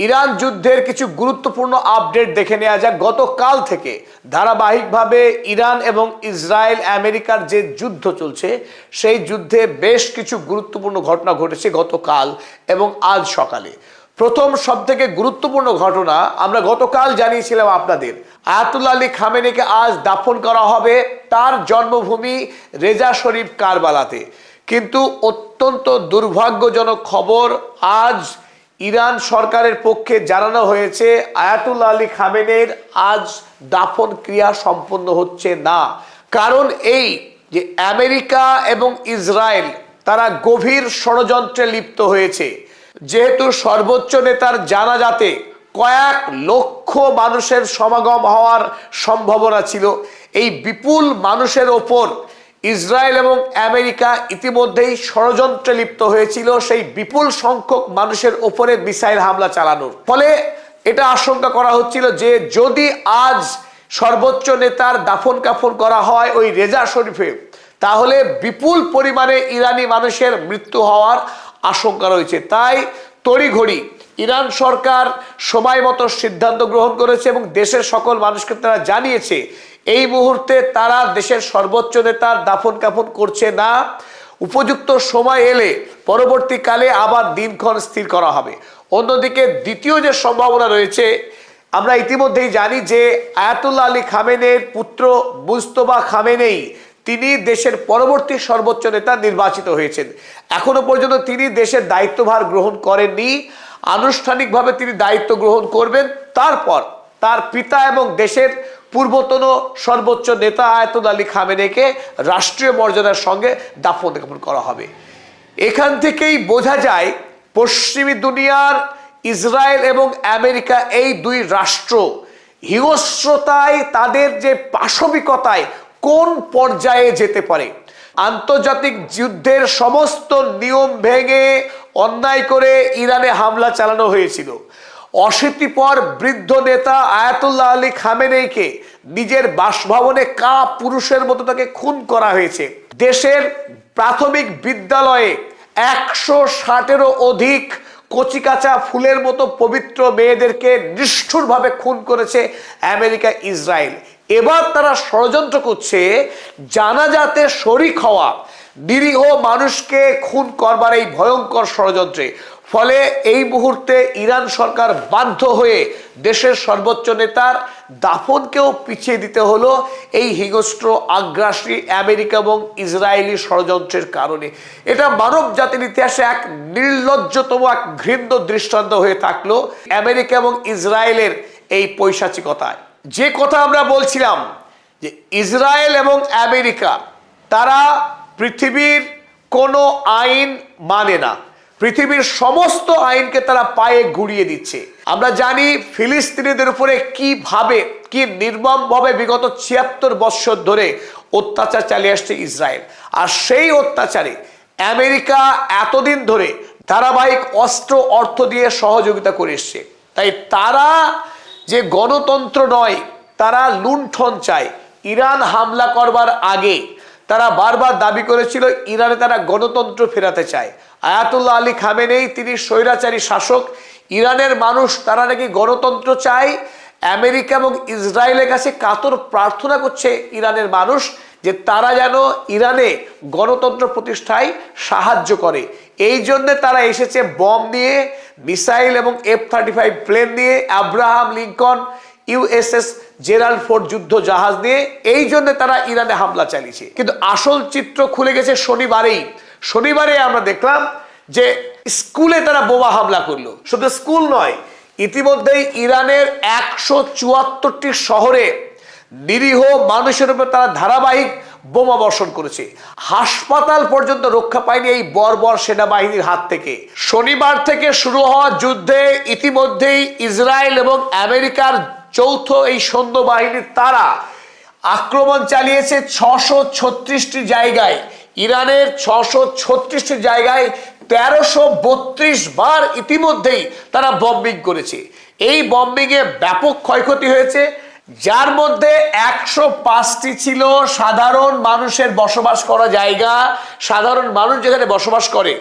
Iran যুদ্ধের কিছু গুরুত্বপূর্ণ আপডেট দেখে নেওয়া যাক। গতকাল থেকে ধারাবাহিকভাবে ইরান এবং ইসরায়েল আমেরিকার যে যুদ্ধ চলছে সেই যুদ্ধে বেশ কিছু গুরুত্বপূর্ণ ঘটনা ঘটেছে গতকাল এবং আজ সকালে। প্রথম সবথেকে গুরুত্বপূর্ণ ঘটনা আমরা গতকাল জানিয়েছিলাম আপনাদের, আয়াতুল্লাহ আলী খামেনিকে আজ দাফন করা হবে তার জন্মভূমি রেজা শরীফ কারবালাতে। কিন্তু অত্যন্ত দুর্ভাগ্যজনক খবর, আজ ইরান সরকারের পক্ষে জানানো হয়েছে আয়াতুল্লাহ আলী খামেনির আজ দাফন ক্রিয়া সম্পন্ন হচ্ছে না। কারণ এই যে আমেরিকা এবং ইসরায়েল তারা গভীর ষড়যন্ত্রে লিপ্ত হয়েছে। যেহেতু সর্বোচ্চ নেতার জানাজাতে কয়েক লক্ষ মানুষের সমাগম হওয়ার সম্ভাবনা ছিল, এই বিপুল মানুষের ওপর ইসরায়েল এবং আমেরিকা ইতিমধ্যেই ষড়যন্ত্রে লিপ্ত হয়েছিল সেই বিপুল সংখ্যক মানুষের ওপরে মিসাইল হামলা চালানোর ফলে এটা আশঙ্কা করা হচ্ছিল যে যদি আজ সর্বোচ্চ নেতার দাফন কাফন করা হয় ওই রেজা শরীফে, তাহলে বিপুল পরিমাণে ইরানি মানুষের মৃত্যু হওয়ার আশঙ্কা রয়েছে। তাই তড়িঘড়ি ইরান সরকার সময় মতো সিদ্ধান্ত গ্রহণ করেছে এবং দেশের সকল মানুষকে তারা জানিয়েছে এই মুহূর্তে তারা দেশের সর্বোচ্চ নেতার দাফন কাফন করছে না। উপযুক্ত সময় এলে পরবর্তীকালে আবার দিনক্ষণ স্থির করা হবে। অন্যদিকে দ্বিতীয় যে সম্ভাবনা রয়েছে, আমরা ইতিমধ্যেই জানি যে আয়াতুল্লাহ আলী খামেনির পুত্র মুজতবা খামেনি তিনি দেশের পরবর্তী সর্বোচ্চ নেতা নির্বাচিত হয়েছেন। এখনো পর্যন্ত তিনি দেশের দায়িত্বভার গ্রহণ করেননি। আনুষ্ঠানিকভাবে তিনি দায়িত্ব গ্রহণ করবেন, তারপর তার পিতা এবং দেশের পূর্বতন সর্বোচ্চ নেতা আয়াতুল্লাহ আলী খামেনিকে রাষ্ট্রীয় মর্যাদার সঙ্গে দাফন কাফন করা হবে। এখান থেকেই বোঝা যায় পশ্চিমী দুনিয়ার ইসরায়েল এবং আমেরিকা এই দুই রাষ্ট্র হিংস্রতায়, তাদের যে পাশবিকতায় কোন পর্যায়ে যেতে পারে। আন্তর্জাতিক যুদ্ধের সমস্ত নিয়ম ভেঙে অন্যায় করে ইরানে হামলা চালানো হয়েছিল। অশীতিপর বৃদ্ধ নেতা আয়াতুল্লাহ আলী খামেনিকে নিজের বাসভবনে কা পুরুষের মতো তাকে খুন করা হয়েছে। দেশের প্রাথমিক বিদ্যালয়ে 160-এরও অধিক কচিকাঁচা ফুলের মতো পবিত্র মেয়েদেরকে নিষ্ঠুরভাবে খুন করেছে আমেরিকা ইসরায়েল। এবার তারা ষড়যন্ত্র করছে জানাজাতে শরিক হওয়া নিরীহ মানুষকে খুন করবার এই ভয়ঙ্কর ষড়যন্ত্রে। ফলে এই মুহূর্তে ইরান সরকার বাধ্য হয়ে দেশের সর্বোচ্চ নেতার দাফনকেও পিছিয়ে দিতে হলো এই হিংস্র আগ্রাসী আমেরিকা এবং ইসরায়েলি ষড়যন্ত্রের কারণে। এটা মানব জাতির ইতিহাসে এক নির্লজ্জতম, এক ঘৃণ্য দৃষ্টান্ত হয়ে থাকলো আমেরিকা এবং ইসরায়েলের এই পৈশাচিকতায়। যে কথা আমরা বলছিলাম যে ইসরায়েল এবং আমেরিকা তারা পৃথিবীর কোনো আইন মানে না, পৃথিবীর সমস্ত আইনকে তারা পায়ে গুড়িয়ে দিচ্ছে। আমরা জানি ফিলিস্তিনিদের উপরে কি নির্মমভাবে বিগত 76 বৎসর ধরে অত্যাচার চালিয়ে আসছে ইসরায়েল। আর সেই অত্যাচারে আমেরিকা এতদিন ধরে ধারাবাহিক অস্ত্র অর্থ দিয়ে সহযোগিতা করে এসছে। তাই তারা যে গণতন্ত্র নয়, তারা লুণ্ঠন চায়। ইরান হামলা করবার আগে তারা বারবার দাবি করেছিল ইরানে তারা গণতন্ত্র ফেরাতে চায়। আয়াতুল্লাহ আলী খামেনি তিনি স্বৈরাচারী শাসক, ইরানের মানুষ তারা নাকি গণতন্ত্র চায়। আমেরিকা এবং ইসরায়েলের কাছে কাতর প্রার্থনা করছে ইরানের মানুষ যে তারা যেন ইরানে গণতন্ত্র প্রতিষ্ঠায় সাহায্য করে। এই জন্যে তারা এসেছে বম নিয়ে, মিসাইল এবং F-35 প্লেন নিয়ে, Abraham Lincoln USS Gerald Ford যুদ্ধ জাহাজ নিয়ে। এই জন্য তারা ইরানে হামলা চালিয়েছে। কিন্তু আসল চিত্র খুলে গেছে শনিবারে আমরা দেখলাম যে স্কুলে তারা বোমা হামলা করলো। শুধু স্কুল নয়, ইতিমধ্যেই ইরানের 174টি শহরে নিরীহ মানুষের উপর তারা ধারাবাহিক বোমা বর্ষণ করেছে। হাসপাতাল পর্যন্ত রক্ষা পায়নি এই বর্বর সেনাবাহিনীর হাত থেকে। শনিবার থেকে শুরু হওয়া যুদ্ধে ইতিমধ্যেই ইসরায়েল এবং আমেরিকার যৌথ এই সৈন্য বাহিনীর তারা আক্রমণ চালিয়েছে 636টি জায়গায়। ইরানের 636টি জায়গায় 1332 বার ইতিমধ্যেই তারা বম্বিং করেছে। এই বম্বিংয়ে ব্যাপক ক্ষয়ক্ষতি হয়েছে, যার মধ্যে 105টি ছিল সাধারণ মানুষের বসবাস করা জায়গা। সাধারণ মানুষ যেখানে বসবাস করে,